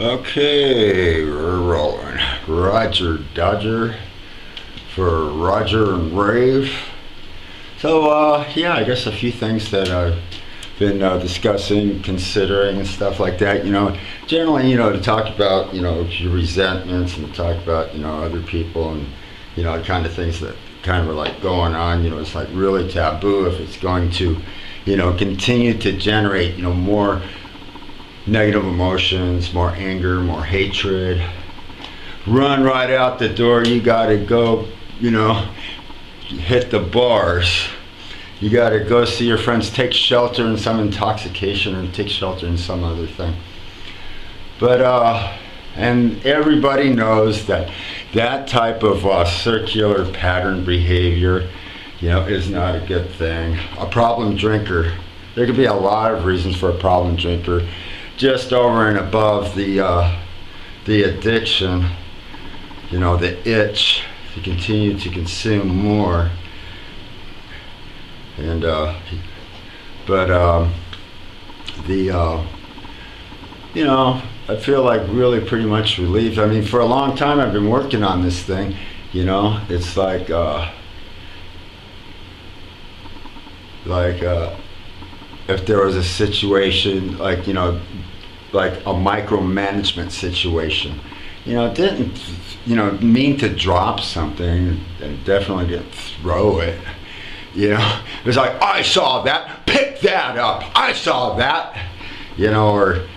Okay, we're rolling. Roger Dodger for Roger and Rave. So, yeah, I guess a few things that I've been discussing, considering, and stuff like that. Generally, to talk about, your resentments and to talk about, other people and, the kind of things that kind of are like going on, it's like really taboo if it's going to, continue to generate, more negative emotions, more anger, more hatred. Run right out the door. You gotta go, hit the bars. You gotta go see your friends, take shelter in some intoxication or take shelter in some other thing. But, and everybody knows that that type of circular pattern behavior, is not a good thing. A problem drinker, there could be a lot of reasons for a problem drinker. Just over and above the addiction, the itch to continue to consume more, and I feel like really pretty much relieved. I mean, for a long time I've been working on this thing. It's like if there was a situation like like a micromanagement situation. Didn't mean to drop something and definitely didn't throw it. It was like, I saw that, pick that up, I saw that. Or,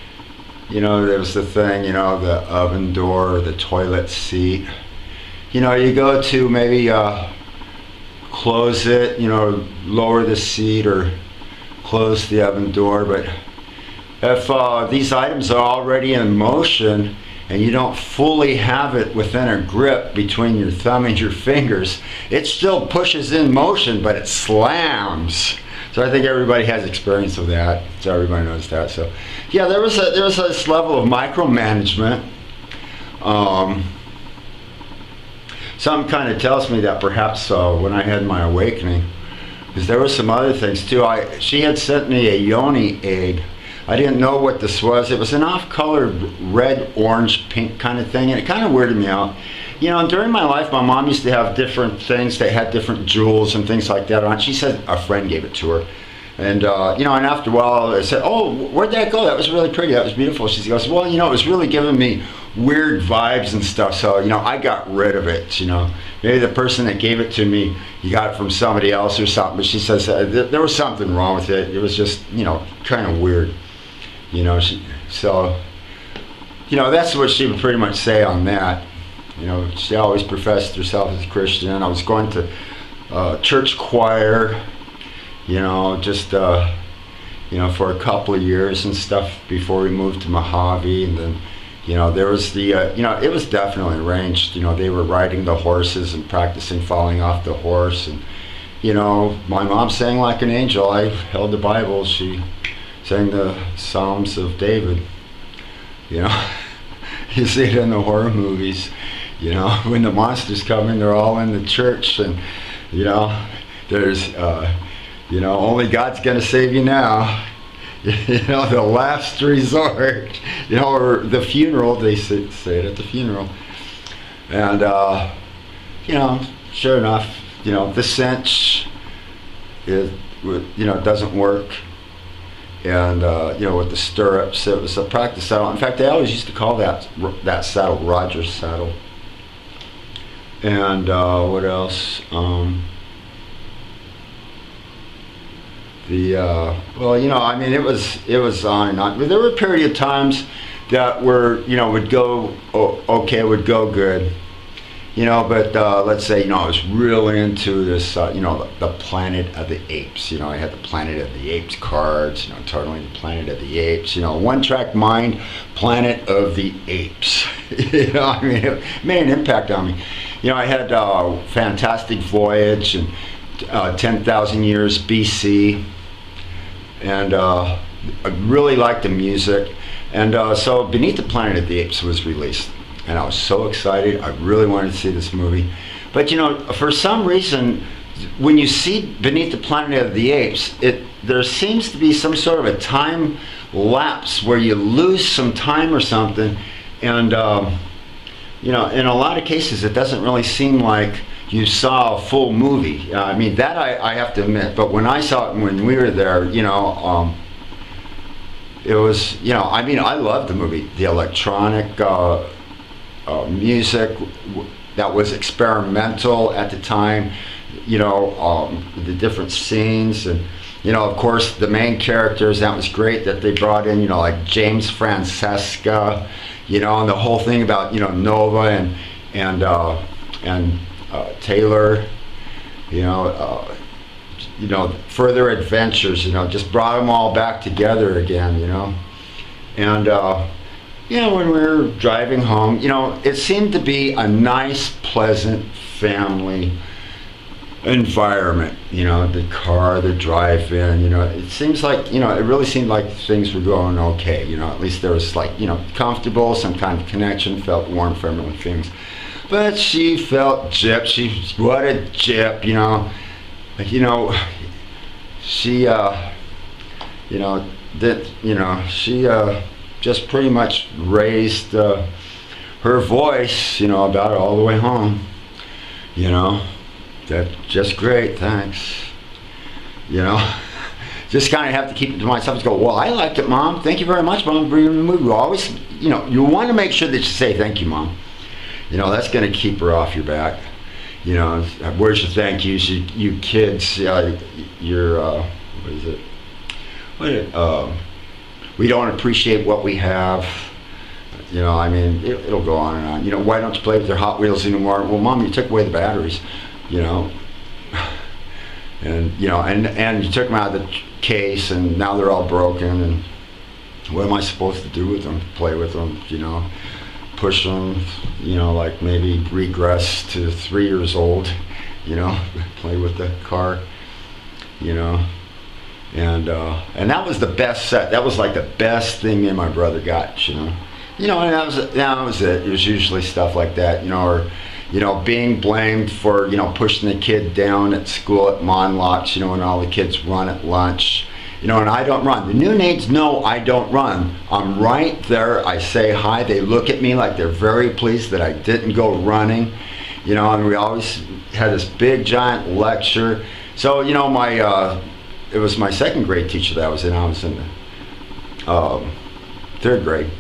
there was the thing, the oven door or the toilet seat. You go to maybe close it, lower the seat or close the oven door, but if these items are already in motion and you don't fully have it within a grip between your thumb and your fingers, it still pushes in motion, but it slams. So I think everybody has experience of that. So everybody knows that. So yeah, there was this level of micromanagement. Something kind of tells me that perhaps when I had my awakening, because there were some other things too. She had sent me a yoni egg. I didn't know what this was. It was an off-colored red, orange, pink kind of thing, and it kind of weirded me out. During my life, my mom used to have different things. They had different jewels and things like that on. She said a friend gave it to her. And, and after a while, I said, oh, where'd that go? That was really pretty. That was beautiful. She goes, well, it was really giving me weird vibes and stuff. So, I got rid of it, Maybe the person that gave it to me, you got it from somebody else or something. But she says there was something wrong with it. It was just, kind of weird. That's what she would pretty much say on that. She always professed herself as a Christian. I was going to church choir, just, for a couple of years and stuff before we moved to Mojave. And then, there was the, it was definitely arranged. They were riding the horses and practicing falling off the horse. And, my mom sang like an angel. I held the Bible. She sang the Psalms of David. You see it in the horror movies. When the monsters come in, they're all in the church, and there's only God's gonna save you now. The last resort. Or the funeral. They say it at the funeral, and sure enough, the cinch is doesn't work. And with the stirrups, it was a practice saddle. In fact, they always used to call that saddle Roger's saddle. And what else? It was on and on. But there were a period of times that were would go okay, would go good. But let's say, I was really into this, the Planet of the Apes. I had the Planet of the Apes cards, totally the Planet of the Apes, One Track Mind, Planet of the Apes. It made an impact on me. I had Fantastic Voyage and 10,000 Years BC, and I really liked the music. And so Beneath the Planet of the Apes was released. And I was so excited. I really wanted to see this movie. But for some reason, when you see Beneath the Planet of the Apes, there seems to be some sort of a time lapse where you lose some time or something, And in a lot of cases, it doesn't really seem like you saw a full movie. I mean, that I have to admit. But when I saw it when we were there, it was, I mean, I loved the movie. The electronic music that was experimental at the time, the different scenes, and of course the main characters. That was great that they brought in, like James Francesca, and the whole thing about Nova and Taylor, further adventures, just brought them all back together again, and when we were driving home, it seemed to be a nice, pleasant family environment, the car, the drive-in, it seems like, it really seemed like things were going okay, at least there was like, comfortable, some kind of connection, felt warm, family things. But she felt gypped. What a gyp, she, she just pretty much raised her voice, about it all the way home, That's just great, thanks. Just kind of have to keep it to myself and go, well, I liked it, Mom. Thank you very much, Mom, for bringing the movie. Always, you want to make sure that you say thank you, Mom. That's going to keep her off your back. Where's your thank yous, you kids? You're, what is it? We don't appreciate what we have. I mean, it'll go on and on. Why don't you play with their Hot Wheels anymore? Well, Mom, you took away the batteries. And and you took them out of the case, and now they're all broken. And what am I supposed to do with them? Play with them? Push them? Like maybe regress to 3 years old? Play with the car? And that was the best set. That was like the best thing me and my brother got. And that was it. It was usually stuff like that. Or being blamed for, pushing the kid down at school at Monlocks, when all the kids run at lunch, and I don't run. The new nades know I don't run. I'm right there. I say hi. They look at me like they're very pleased that I didn't go running, and we always had this big giant lecture. So, it was my second grade teacher that I was in. I was in the third grade,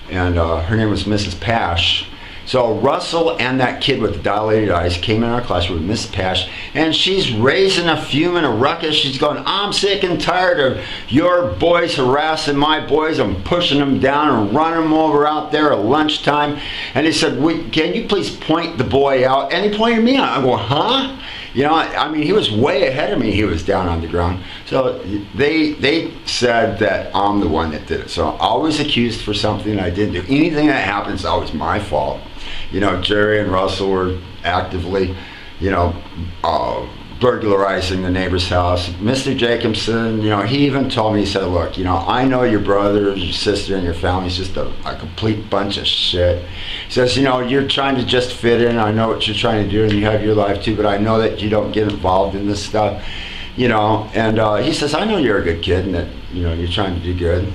and her name was Mrs. Pash. So Russell and that kid with the dilated eyes came in our class with Miss Pash, and she's raising a fume and a ruckus. She's going, I'm sick and tired of your boys harassing my boys. I'm pushing them down and running them over out there at lunchtime. And he said, can you please point the boy out? And he pointed me out. I go, huh? I mean, he was way ahead of me. He was down on the ground. So they said that I'm the one that did it. So I'm always accused for something I didn't do. Anything that happens is always my fault. Jerry and Russell were actively, burglarizing the neighbor's house. Mr. Jacobson, he even told me, he said, look, I know your brother, your sister, and your family's just a complete bunch of shit. He says, you're trying to just fit in. I know what you're trying to do, and you have your life too, but I know that you don't get involved in this stuff, And he says, I know you're a good kid, and that, you're trying to do good.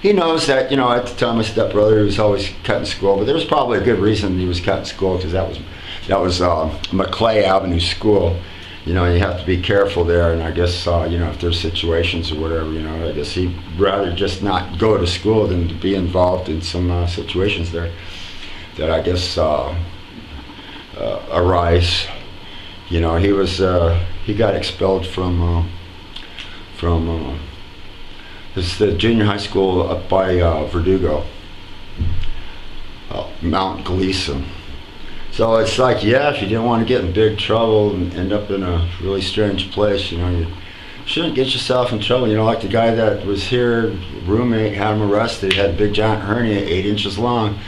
He knows that, at the time my stepbrother was always cutting school, but there was probably a good reason he was cutting school, because that was Maclay Avenue School. You have to be careful there, and I guess, if there's situations or whatever, I guess he'd rather just not go to school than to be involved in some situations there that I guess arise. He got expelled from it's the junior high school up by Verdugo, Mount Gleason. So it's like, if you didn't want to get in big trouble and end up in a really strange place, you shouldn't get yourself in trouble. Like the guy that was here, roommate, had him arrested. He had a big giant hernia, 8 inches long.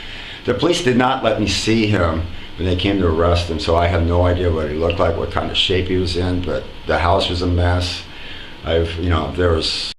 The police did not let me see him when they came to arrest him, so I have no idea what he looked like, what kind of shape he was in, but the house was a mess. There was